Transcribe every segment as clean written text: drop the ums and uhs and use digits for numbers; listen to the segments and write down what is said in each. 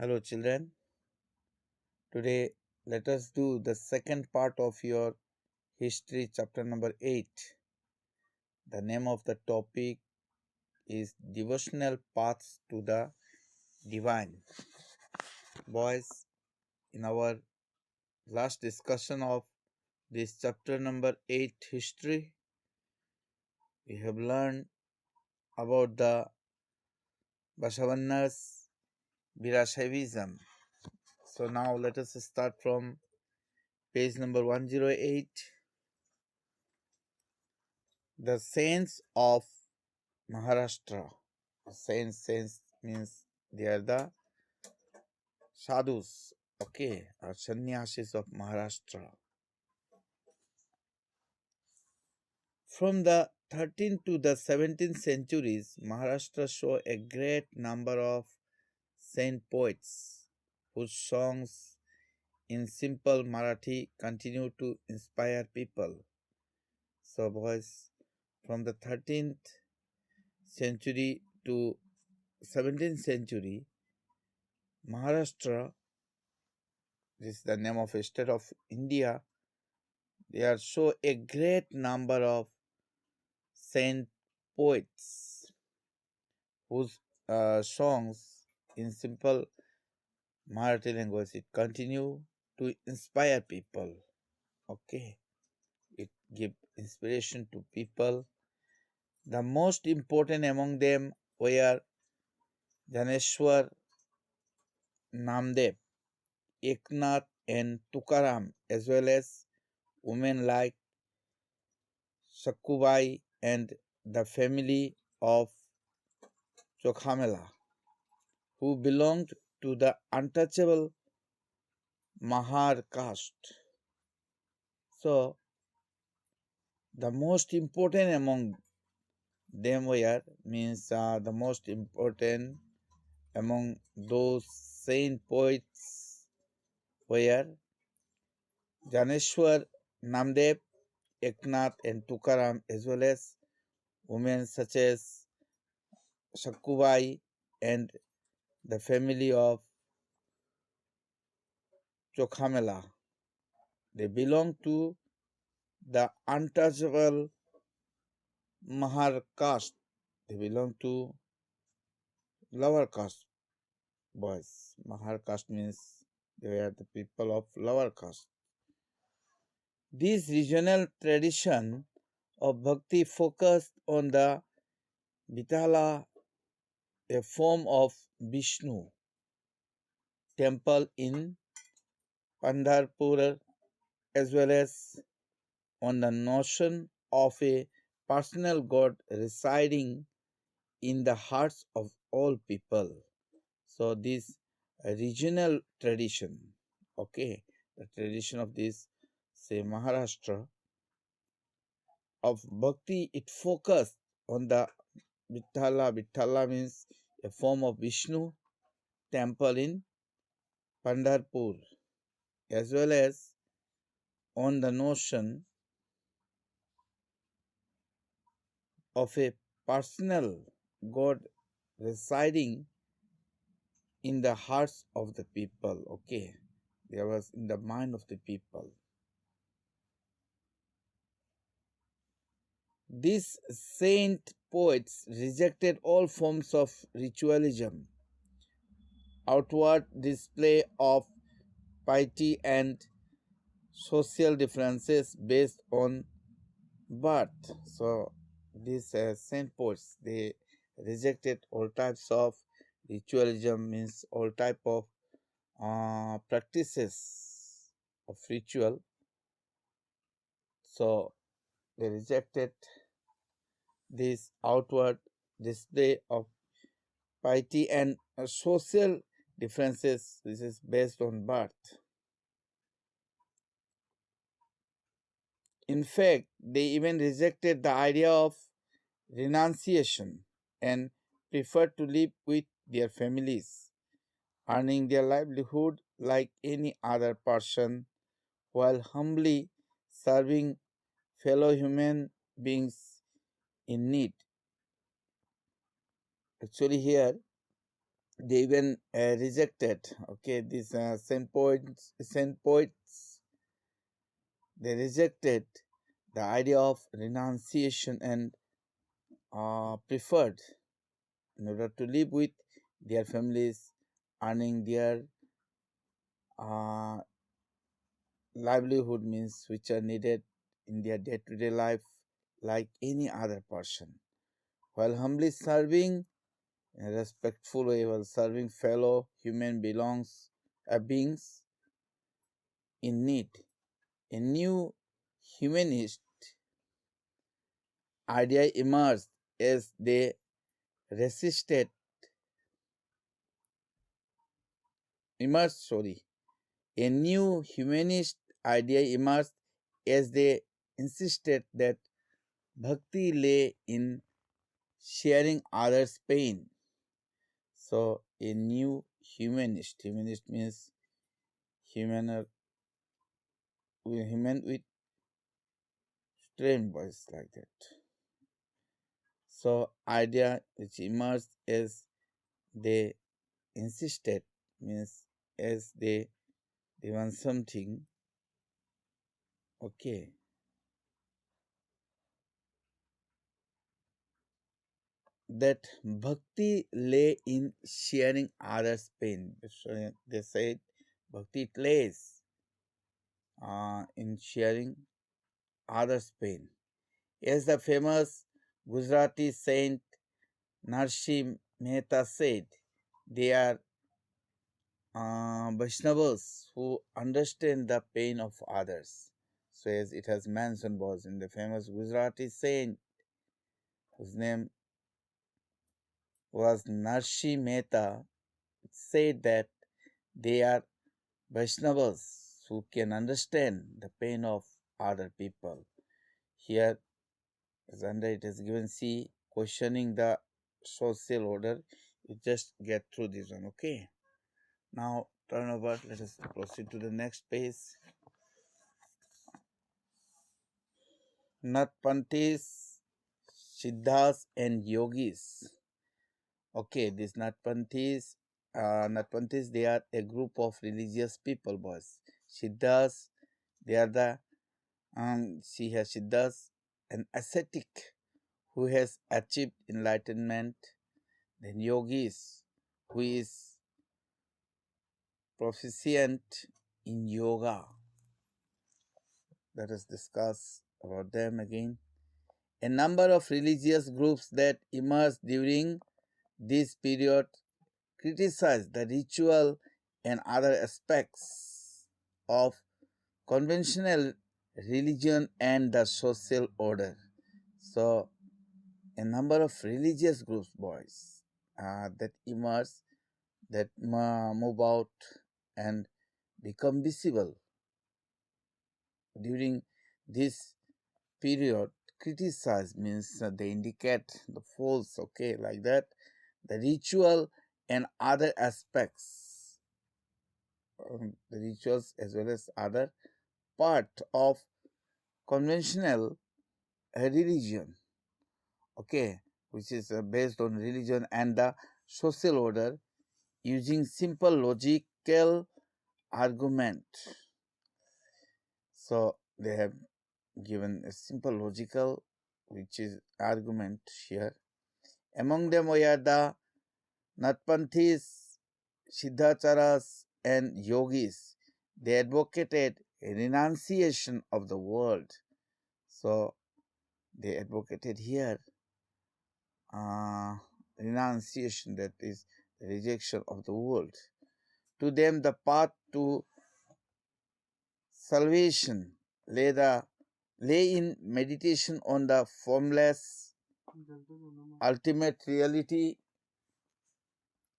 Hello, children. Today, let us do the second part of your history, chapter number 8. The name of the topic is Devotional Paths to the Divine. Boys, in our last discussion of this chapter number 8 history, we have learned about the Basavanna's Virashaivism. So now let us start from page number 108. The Saints of Maharashtra. Saints means they are the sadhus, okay, or sannyasis of Maharashtra. From the 13th to the 17th centuries, Maharashtra saw a great number of saint poets whose songs in simple Marathi continue to inspire people. So, boys, from the 13th century to 17th century, Maharashtra, this is the name of a state of India, there are so a great number of saint poets whose songs in simple Marathi language it continue to inspire people. Okay, it give inspiration to people. The most important among them were Janeshwar, Namdev, Eknath, and Tukaram, as well as women like Sakkubai and the family of Chokhamela, who belonged to the untouchable Mahar caste. So, the most important among them were the most important among those saint poets were Janeshwar, Namdev, Eknath, and Tukaram, as well as women such as Sakkubai and the family of Chokhamela. They belong to the untouchable Mahar caste. They belong to lower caste boys. Mahar caste means they are the people of lower caste. This regional tradition of bhakti focused on the Vitala, a form of Vishnu, temple in Pandharpur, as well as on the notion of a personal God residing in the hearts of all people. So this regional tradition, okay, the tradition of this say Maharashtra of bhakti, it focused on the Vithala. Vithala means a form of Vishnu temple in Pandharpur, as well as on the notion of a personal God residing in the hearts of the people. Okay, there was in the mind of the people. These saint poets rejected all forms of ritualism, outward display of piety, and social differences based on birth. So these saint poets, they rejected all types of ritualism, means all type of practices of ritual. So they rejected this outward display of piety and social differences. This is based on birth. In fact, they even rejected the idea of renunciation and preferred to live with their families, earning their livelihood like any other person while humbly serving fellow human beings in need. Actually, here They even rejected, okay, these saint poets, they rejected the idea of renunciation and preferred in order to live with their families, earning their uh, livelihood means which are needed in their day-to-day life like any other person, while humbly serving in a respectful way, while serving fellow human beings in need. A new humanist idea emerged as they resisted emerged sorry a new humanist idea emerged as they insisted that bhakti lay in sharing others' pain. So a new humanist means human human with strange voice like that. So idea which emerged as they insisted means as they want something, okay, that bhakti lay in sharing others' pain. So they said bhakti lays in sharing others' pain. As the famous Gujarati saint Narsi Mehta said, they are Vaishnavas who understand the pain of others. So, as it has mentioned, was in the famous Gujarati saint whose name was Narsi Mehta, said that they are Vaishnavas who can understand the pain of other people. Here, as under it is given, see questioning the social order. You just get through this one, okay? Now turn over. Let us proceed to the next page. Natpanthis, Siddhas, and Yogis. Okay, these Natpanthis, they are a group of religious people, boys. Siddhas, they are the she has Siddhas, an ascetic who has achieved enlightenment. Then Yogis, who is proficient in yoga. Let us discuss about them again. A number of religious groups that emerged during this period criticized the ritual and other aspects of conventional religion and the social order. So, a number of religious groups, boys, that emerge, that move out and become visible during this period. Criticize means they indicate the faults, okay, like that. The ritual and other aspects, the rituals as well as other part of conventional religion, okay, which is based on religion and the social order using simple logical argument. So they have given a simple logical which is argument here. Among them were the Natpanthis, Siddhacharas, and Yogis. They advocated a renunciation of the world. So they advocated here uh, renunciation, that is the rejection of the world. To them, the path to salvation lay in meditation on the formless ultimate reality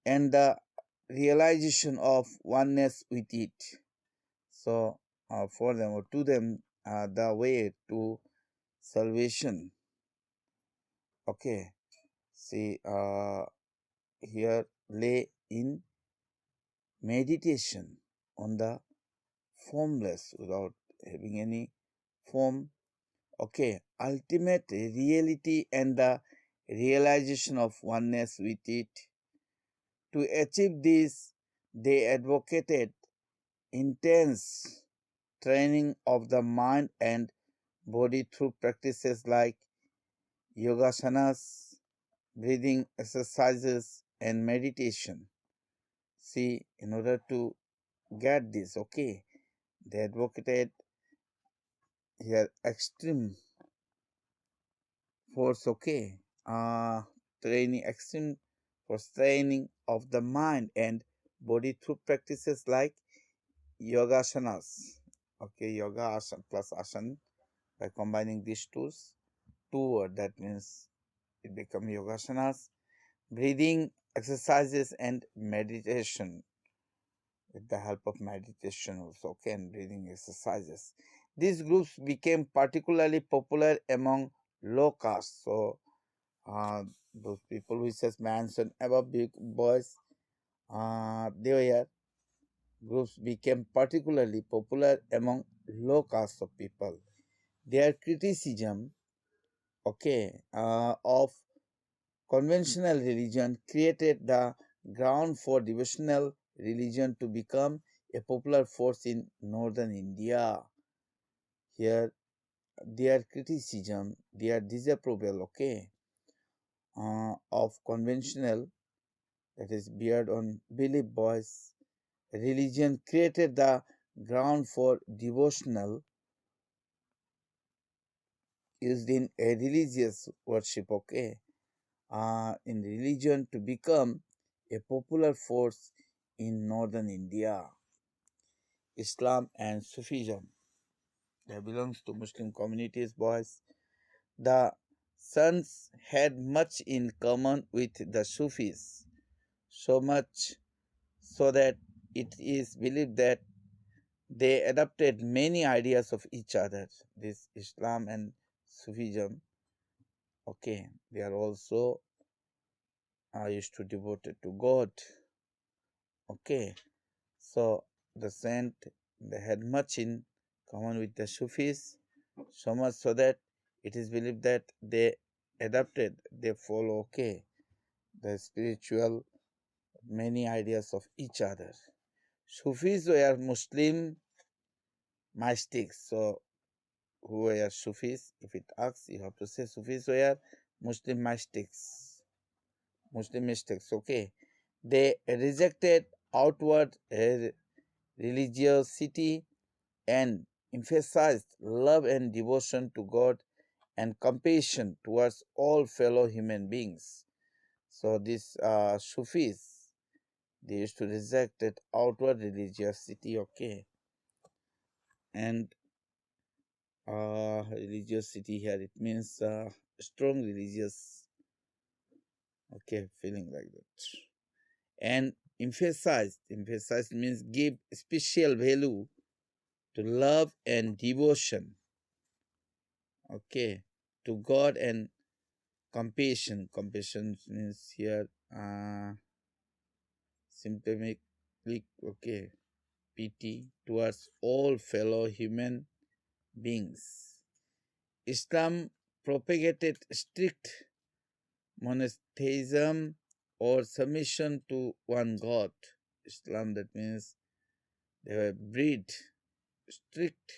and the realization of oneness with it. So, for them or to them, the way to salvation. Okay, see, here lay in meditation on the formless without having any form. Okay, ultimate reality and the realization of oneness with it. To achieve this, they advocated intense training of the mind and body through practices like yogasanas, breathing exercises, and meditation. See, in order to get this, okay, they advocated here extreme force, okay, training, extreme force training of the mind and body through practices like yogasanas. Okay, yoga asana plus asana. By combining these two words, that means it become yogasanas, breathing exercises and meditation, with the help of meditation also, okay, and breathing exercises. These groups became particularly popular among low caste. So uh, those people who says mentioned above, big boys, they were groups became particularly popular among low caste of people. Their criticism, okay, of conventional religion created the ground for devotional religion to become a popular force in northern India. Here, their criticism, their disapproval, okay, of conventional, that is, beard on belief boys religion created the ground for devotional used in a religious worship, okay, in religion to become a popular force in northern India. Islam and Sufism. They belongs to Muslim communities, boys. The sons had much in common with the Sufis, so much so that it is believed that they adopted many ideas of each other. This Islam and Sufism, okay, they are also used to devoted to God. Okay, so the saint, they had much in common with the Sufis, so much so that it is believed that they follow, okay, the spiritual many ideas of each other. Sufis were Muslim mystics. So who were Sufis? If it asks, you have to say Sufis were Muslim mystics. Muslim mystics, okay. They rejected outward religiosity and emphasized love and devotion to God and compassion towards all fellow human beings. So these Sufis, they used to reject that outward religiosity, okay, and religiosity here it means strong religious, okay, feeling like that, and emphasized means give special value to love and devotion, okay, to God and compassion. Compassion means here symptomatic, okay, pity towards all fellow human beings. Islam propagated strict monotheism or submission to one God. Islam, that means they were breed strict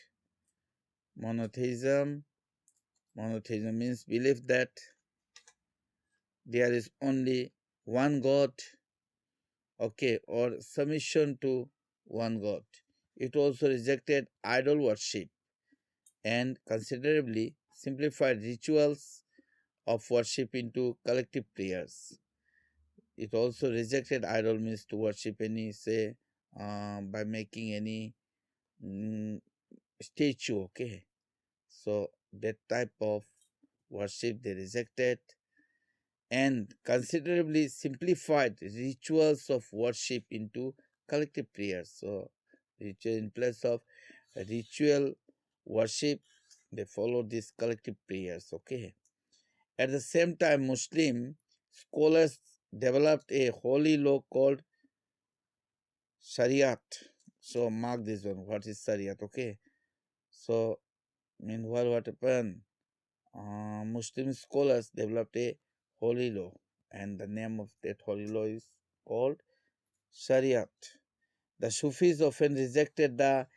monotheism. Monotheism means belief that there is only one God, okay, or submission to one God. It also rejected idol worship and considerably simplified rituals of worship into collective prayers. It also rejected idol means to worship any, say, by making any mm, statue, okay. So that type of worship they rejected and considerably simplified rituals of worship into collective prayers. So ritual in place of ritual worship, they follow these collective prayers, okay. At the same time, Muslim scholars developed a holy law called Shariat. So mark this one. What is Shariat? Okay. So meanwhile, what happened? Muslim scholars developed a holy law, and the name of that holy law is called Shariat. The Sufis often rejected the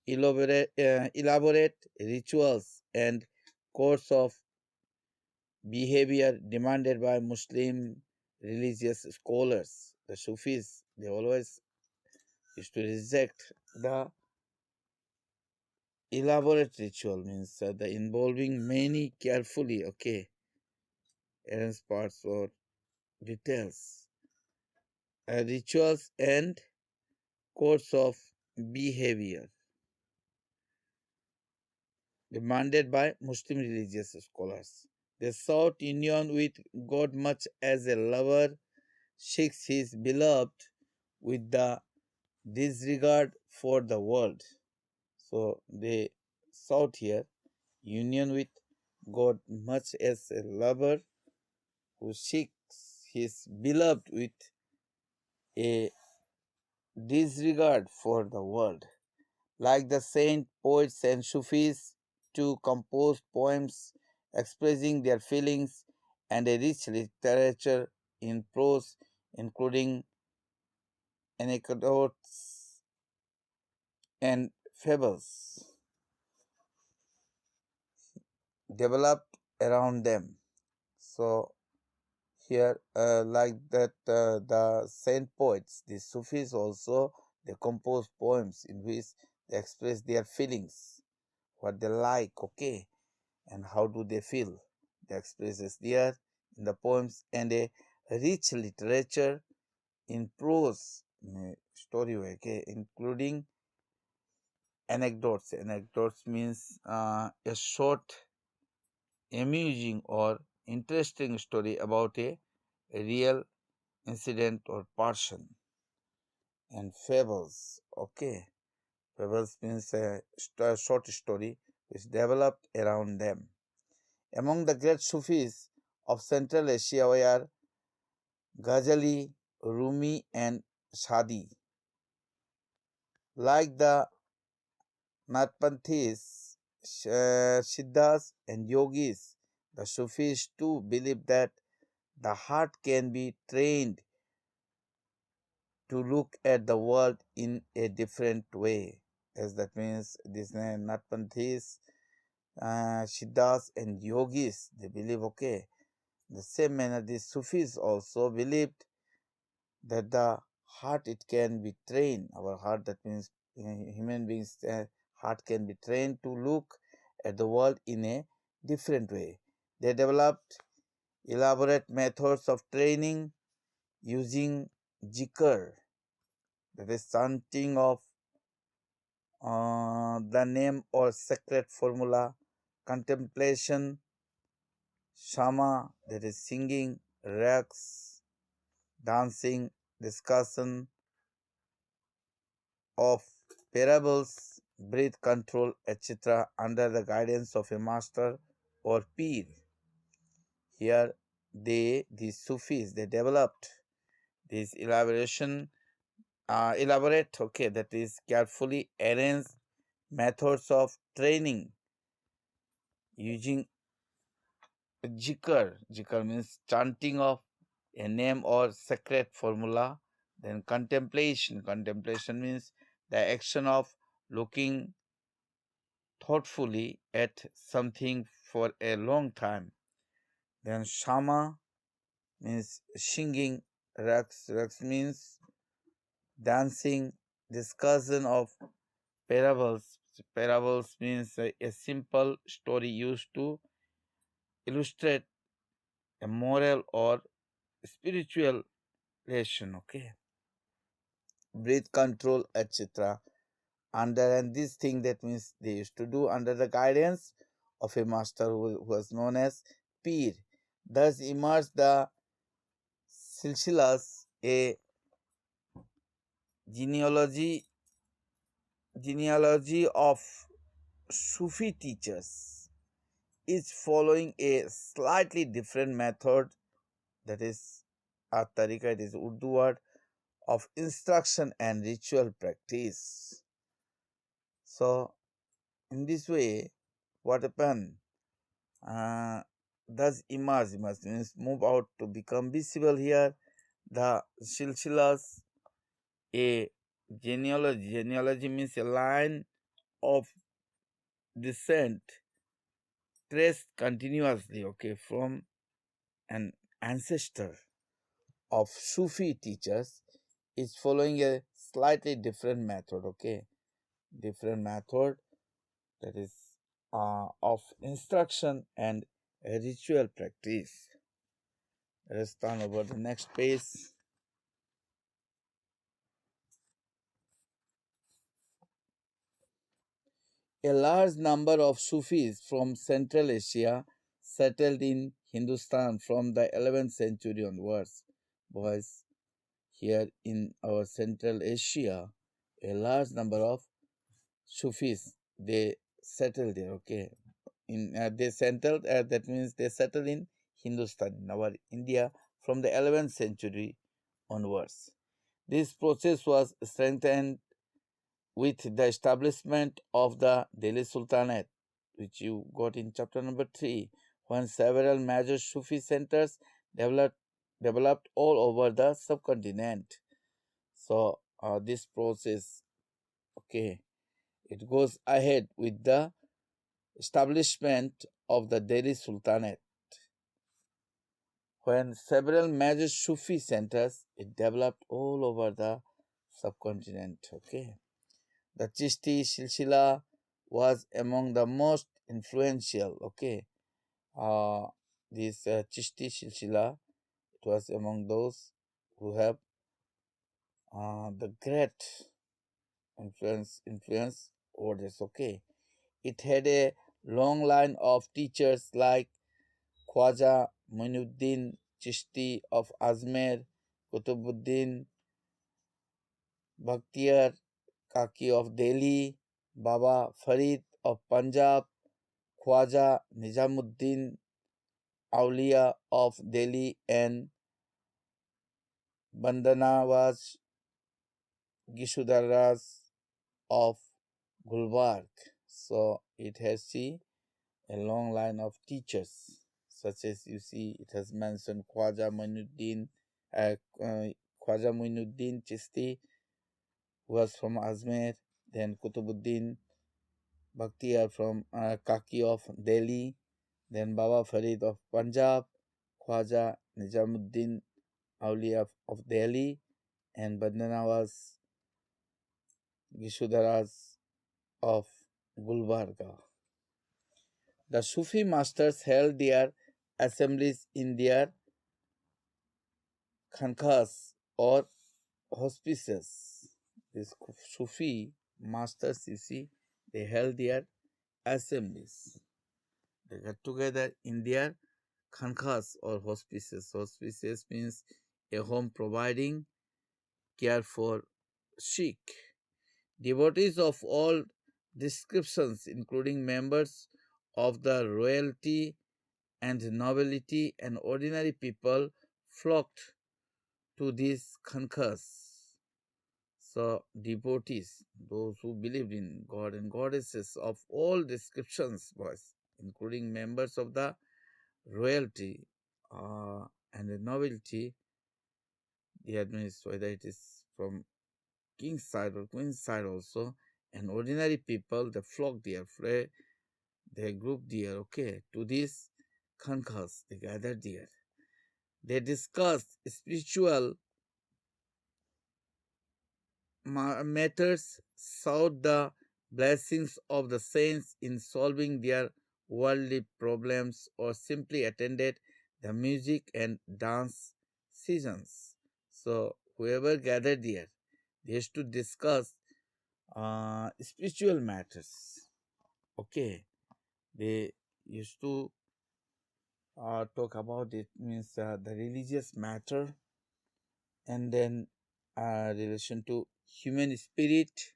elaborate rituals and codes of behavior demanded by Muslim religious scholars. The Sufis, they always used to reject the elaborate ritual, means the involving many carefully, okay, arranged parts or details, rituals and codes of behavior demanded by Muslim religious scholars. They sought union with God much as a lover seeks his beloved with the disregard for the world. So they sought here union with God much as a lover who seeks his beloved with a disregard for the world. Like the saint, poets, and Sufis, to compose poems expressing their feelings and a rich literature in prose, including anecdotes and fables, developed around them. So, here, like that, the saint poets, the Sufis also, they compose poems in which they express their feelings, what they like, okay, and how do they feel. The expresses there in the poems and a rich literature in prose, story way, okay, including anecdotes. Anecdotes means a short, amusing or interesting story about a real incident or person. And fables, okay, fables means a short story which developed around them. Among the great Sufis of Central Asia were Ghazali, Rumi, and Sadi. Like the Natpanthis, Siddhas, and Yogis, the Sufis too believe that the heart can be trained to look at the world in a different way. As that means, these Natpanthis, Siddhas, and Yogis, they believe, okay, the same manner the Sufis also believed that the heart it can be trained. Our heart, that means human beings heart can be trained to look at the world in a different way. They developed elaborate methods of training using zikr, that is chanting of the name or sacred formula, contemplation, shama, that is singing, raqs, dancing, discussion of parables, breath control, etc., under the guidance of a master or peer. Here, the Sufis, they developed this elaborate, okay, that is carefully arranged methods of training using jikr. Jikr means chanting of a name or sacred formula. Then contemplation. Contemplation means the action of looking thoughtfully at something for a long time. Then shama means singing, raqs means dancing, discussion of parables. Parables means a simple story used to illustrate a moral or spiritual lesson. Okay, breath control, etc. Under and this thing, that means they used to do under the guidance of a master who was known as peer. Thus emerged the silsilas, a genealogy genealogy of Sufi teachers, is following a slightly different method, that is a tarika, it is Urdu word of instruction and ritual practice. So in this way, what happened? Uh, thus emerge means move out to become visible here. The silsilas, a genealogy means a line of descent traced continuously, okay, from an ancestor of Sufi teachers is following a slightly different method, okay, different method that is of instruction and a ritual practice. Let us turn over the next page. A large number of Sufis from Central Asia settled in Hindustan from the 11th century onwards. Boys, here in our Central Asia, a large number of Sufis they settled there. Okay, in they settled. That means they settled in Hindustan, in our India, from the 11th century onwards. This process was strengthened with the establishment of the Delhi Sultanate, which you got in chapter number 3, when several major Sufi centers developed, developed all over the subcontinent. So, this process, okay, it goes ahead with the establishment of the Delhi Sultanate. When several major Sufi centers it developed all over the subcontinent. Okay, the Chishti Silsila was among the most influential. Okay, uh, this Chishti Silsila, it was among those who have the great influence over this. Okay, it had a long line of teachers like Khwaja Muinuddin Chishti of Ajmer, Kutubuddin Bakhtiyar Kaki of Delhi, Baba Farid of Punjab, Khwaja Nizamuddin Aulia of Delhi, and Bandanawaz Gishudaras of Gulbarg. So it has a long line of teachers, such as you see it has mentioned uh, uh, Khwaja Muinuddin Chisti, who was from Ajmer, then Kutubuddin Bakhtiyar from Kaki of Delhi, then Baba Farid of Punjab, Khwaja Nizamuddin Aulia of Delhi, and Bandanawas Gishudaras of Gulbarga. The Sufi masters held their assemblies in their khankas or hospices. These Sufi masters, you see, they held their assemblies. They got together in their khankas or hospices. Hospices means a home providing care for sick. Devotees of all descriptions, including members of the royalty and nobility and ordinary people, flocked to these khankas. So, devotees, those who believed in God and goddesses of all descriptions, boys, including members of the royalty and the nobility, that means whether it is from king's side or queen's side also, and ordinary people, they flock there, they group there, okay, to these khankas, they gathered there. They discussed spiritual matters, sought the blessings of the saints in solving their worldly problems, or simply attended the music and dance seasons. So, whoever gathered there, they used to discuss spiritual matters. Okay, they used to talk about it, means the religious matter, and then relation to human spirit,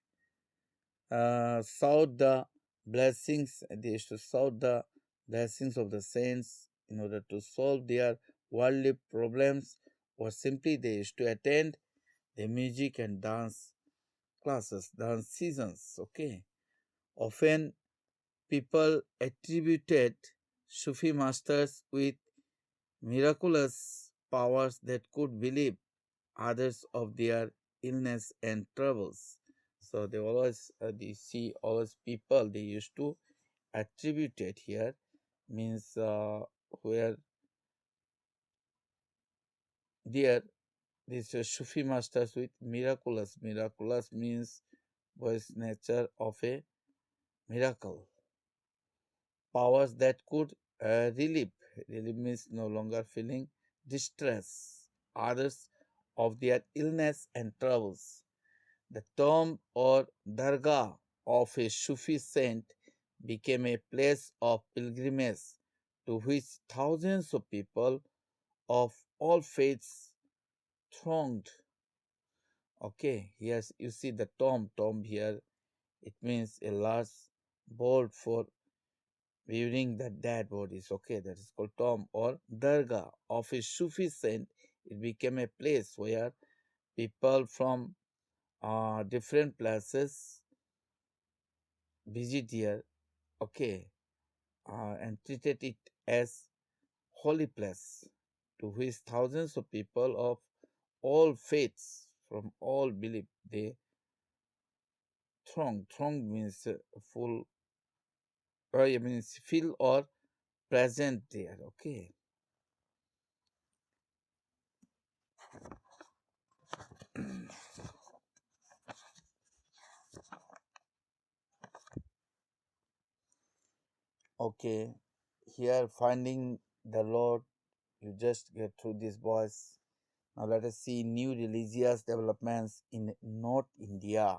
sought the blessings. They used to sought the blessings of the saints in order to solve their worldly problems, or simply they used to attend the music and dance classes, dance seasons. Okay, often people attributed Sufi masters with miraculous powers that could believe. others of their illness and troubles. So they always, they see always people they used to attribute it here, means where there these Sufi masters with miraculous. Miraculous means was nature of a miracle. Powers that could relieve. Relieve means no longer feeling distress. Others of their illness and troubles. The tomb or dargah of a Sufi saint became a place of pilgrimage to which thousands of people of all faiths thronged. Okay, yes, you see the tomb here. It means a large board for viewing the dead bodies. Okay, that is called tomb or dargah of a Sufi saint. It became a place where people from different places visit here. Okay, and treated it as holy place to which thousands of people of all faiths from all belief they throng. Throng means full, or it means feel or present there. Okay, okay. Here finding the Lord, you just get through this boys. Now let us see new religious developments in North India.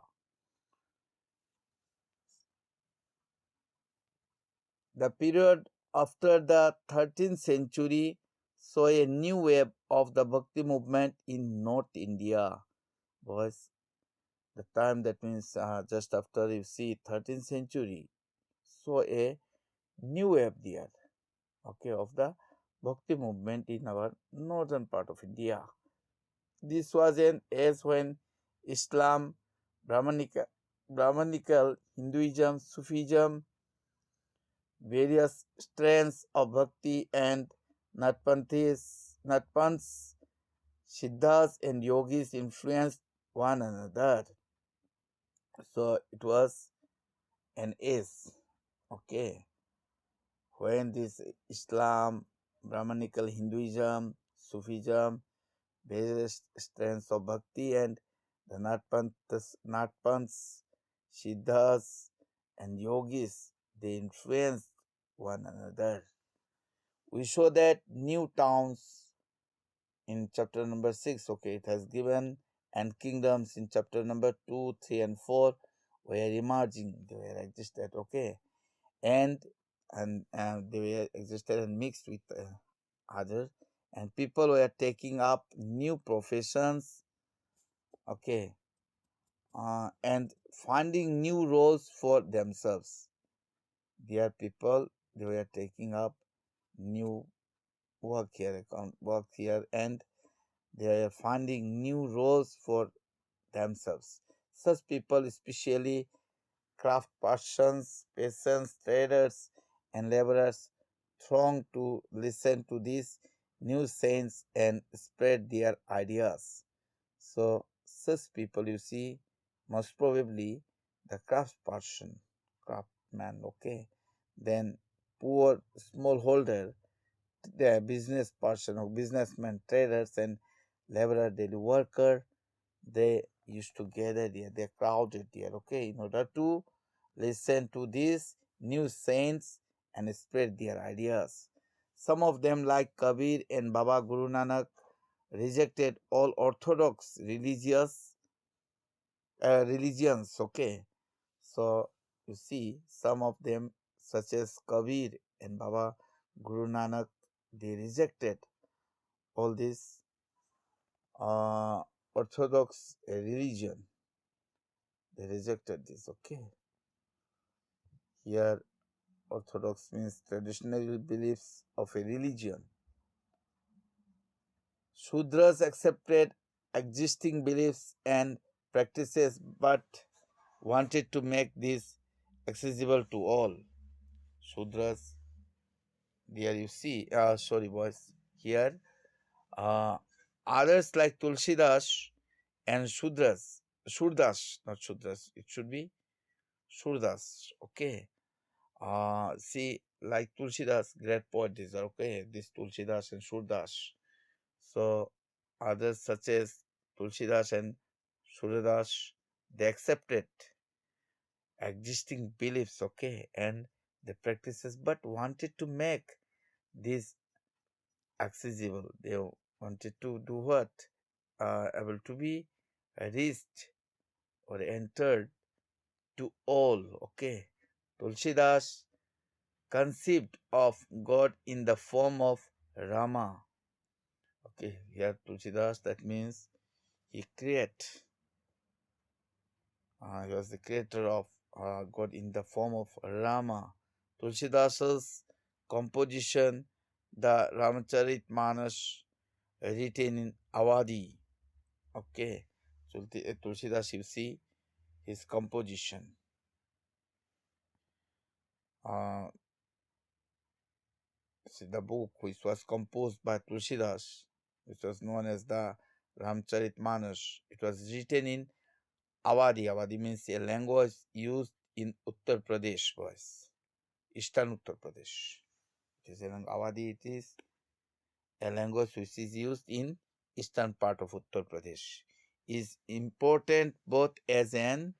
The period after the 13th century saw a new wave of the Bhakti movement in North India. Boys, the time that means just after you see 13th century saw a new wave there, okay, of the Bhakti movement in our northern part of India. This was an age when Islam, Brahmanical, Brahmanical Hinduism, Sufism, various strains of bhakti and Natpants, Siddhas, and yogis influenced one another. So it was an age, okay, when this Islam, Brahmanical Hinduism, Sufism, various strains of bhakti, and the Natpants, Siddhas, and yogis, they influenced one another. We show that new towns in chapter number 6, okay, it has given, and kingdoms in chapter number 2, 3, and 4 were emerging, they were existed, okay, and they were existed and mixed with others, and people were taking up new professions, okay, and finding new roles for themselves. Their people, they were taking up new work here, and they are finding new roles for themselves. Such people, especially craft persons, peasants, traders, and laborers, throng to listen to these new saints and spread their ideas. So, such people, you see, most probably the craft person, craftsman, okay, then poor smallholder, the business person or businessmen, traders, and laborer, daily worker, they used to gather there, they crowded there, okay, in order to listen to these new saints and spread their ideas. Some of them, like Kabir and Baba Guru Nanak, rejected all orthodox religions, okay. So you see, some of them, such as Kabir and Baba Guru Nanak, they rejected all this orthodox religion. They rejected this, okay. Here, orthodox means traditional beliefs of a religion. Shudras accepted existing beliefs and practices but wanted to make this accessible to all. Shudras, there you see, sorry boys, here, Others like Tulsidas and Shurdas, not Shudras, it should be Shurdas, okay. See, like Tulsidas, great poet these are, okay, this Tulsidas and Shurdas. So, others such as Tulsidas and Suryadas, they accepted existing beliefs, okay, and the practices, but wanted to make this accessible. They wanted to do what? Able to be reached or entered to all, okay. Tulsidas conceived of God in the form of Rama, okay. Here Tulsidas, that means he create. He was the creator of God in the form of Rama. Tulsidasa's composition, the Ramcharit Manas, written in Avadi. Okay, Tulsidas, you see his composition. Uh, See the book which was composed by Tulsidas, which was known as the Ramcharit Manas. It was written in Avadi. Avadi means a language used in Uttar Pradesh, boys. Eastern Uttar Pradesh. It is a Awadhi. It is a language which is used in eastern part of Uttar Pradesh. Is important both as an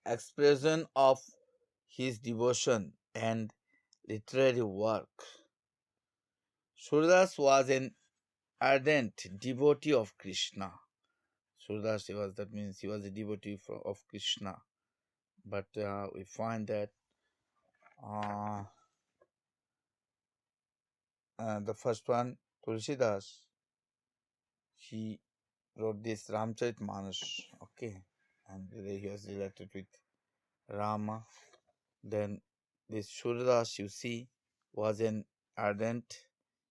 expression of his devotion and literary work. Surdas was an ardent devotee of Krishna. Surdas was, that means he was a devotee of Krishna. But we find that uh, the first one, Tulsidas, he wrote this Ramcharitmanas, okay, and he was related with Rama. Then this Suryadas, you see, was an ardent,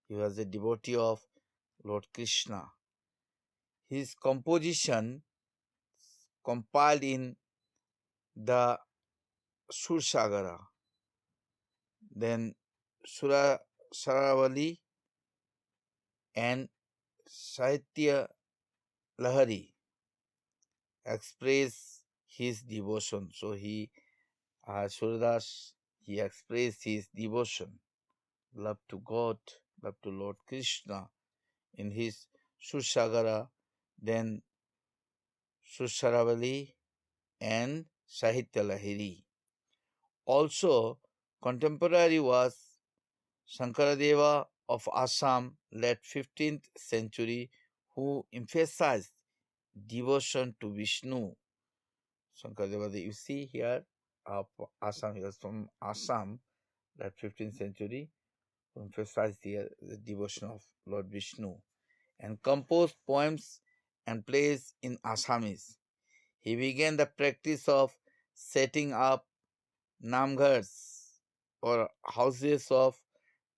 he was a devotee of Lord Krishna. His composition compiled in the Sursagara, then Sura Saravali and Sahitya Lahari express his devotion. So Surdas, he expressed his devotion, love to God, love to Lord Krishna in his Sursagara, then Sursaravali and Sahitya Lahiri. Also, contemporary was Shankaradeva of Assam, late 15th century, who emphasized devotion to Vishnu. Shankaradeva, you see here, Assam, he was from Assam, late 15th century, who emphasized the devotion of Lord Vishnu and composed poems and plays in Assamese. He began the practice of setting up namghars or houses of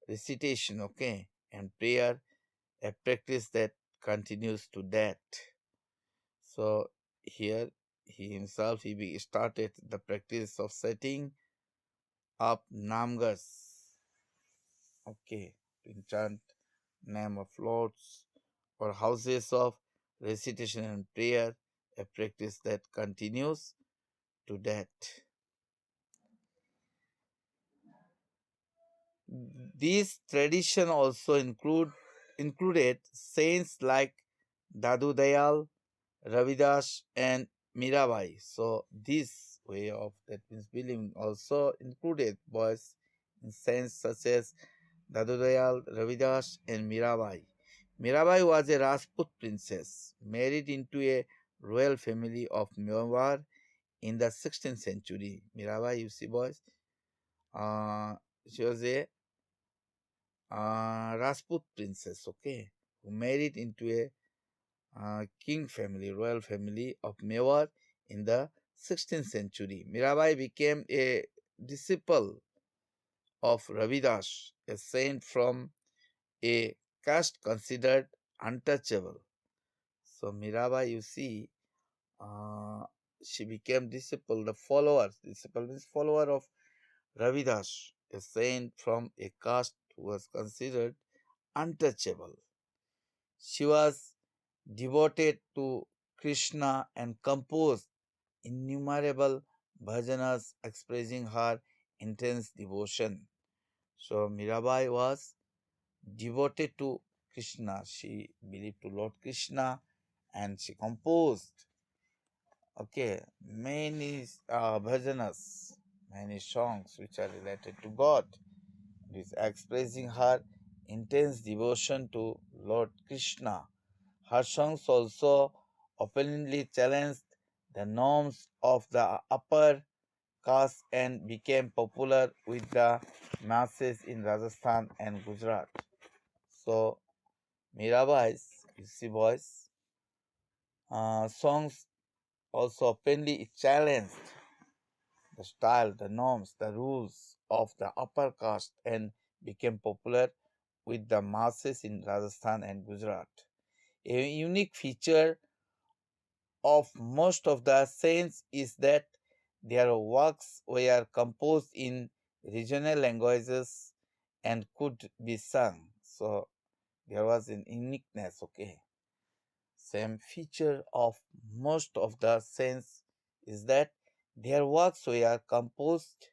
recitation, okay, and prayer, a practice that continues to that. So here he himself started the practice of setting up namghars, okay, to enchant name of lords or houses of recitation and prayer, a practice that continues to that. These tradition also included saints like Dadu Dayal, Ravidas, and Mirabai. So this way of, that means believing, also included boys in saints such as Dadu Dayal, Ravidas, and Mirabai. Mirabai was a Rajput princess married into a royal family of Mewar in the 16th century. Mirabai, you see, boys, uh, she was a Rajput princess, okay, who married into a king family, royal family of Mewar in the 16th century. Mirabai became a disciple of Ravidas, a saint from a caste considered untouchable. So Mirabai, you see, uh, she became disciple, the follower. Disciple means follower of Ravidas, a saint from a caste was considered untouchable. She was devoted to Krishna and composed innumerable bhajanas expressing her intense devotion. So Mirabai was devoted to Krishna. She believed to Lord Krishna and she composed many bhajanas, many songs which are related to God. It is expressing her intense devotion to Lord Krishna. Her songs also openly challenged the norms of the upper caste and became popular with the masses in Rajasthan and Gujarat. So, Mirabai's, you see, voice songs also openly challenged the style, the norms, the rules of the upper caste and became popular with the masses in Rajasthan and Gujarat. A unique feature of most of the saints is that their works were composed in regional languages and could be sung. So there was an uniqueness, Same feature of most of the saints is that their works were composed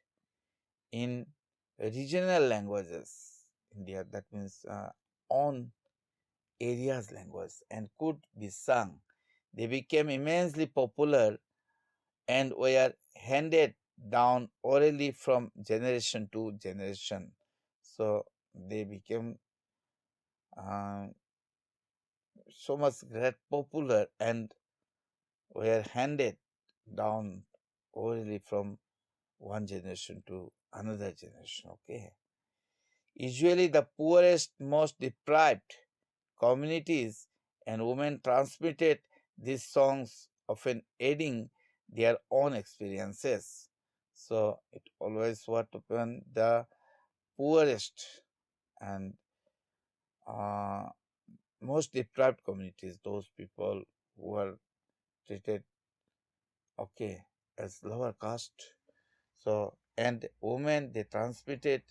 in regional languages. India, that means on areas language and could be sung. They became immensely popular and were handed down orally from generation to generation. So they became uh, so much great popular and were handed down orally from one generation to another generation. Usually the poorest, most deprived communities and women transmitted these songs, often aiding their own experiences. So it always what upon the poorest and uh, most deprived communities, those people who are treated okay as lower caste. So and women they transmitted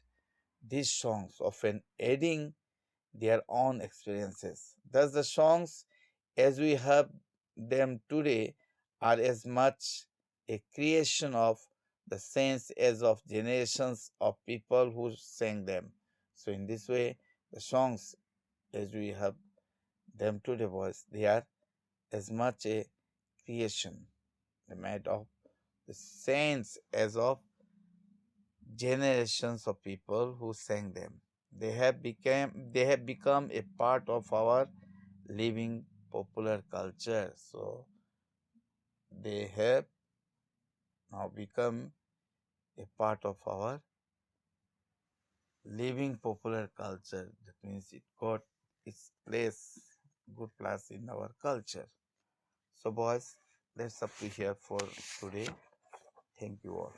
these songs, often aiding their own experiences. Thus, the songs as we have them today are as much a creation of the saints as of generations of people who sang them. So, in this way, the songs as we have them today was they are as much a creation made of the saints as of generations of people who sang them. They have become a part of our living popular culture. So they have now become a part of our living popular culture. That means it got its good place in our culture. So boys, that's up to here for today. Thank you all.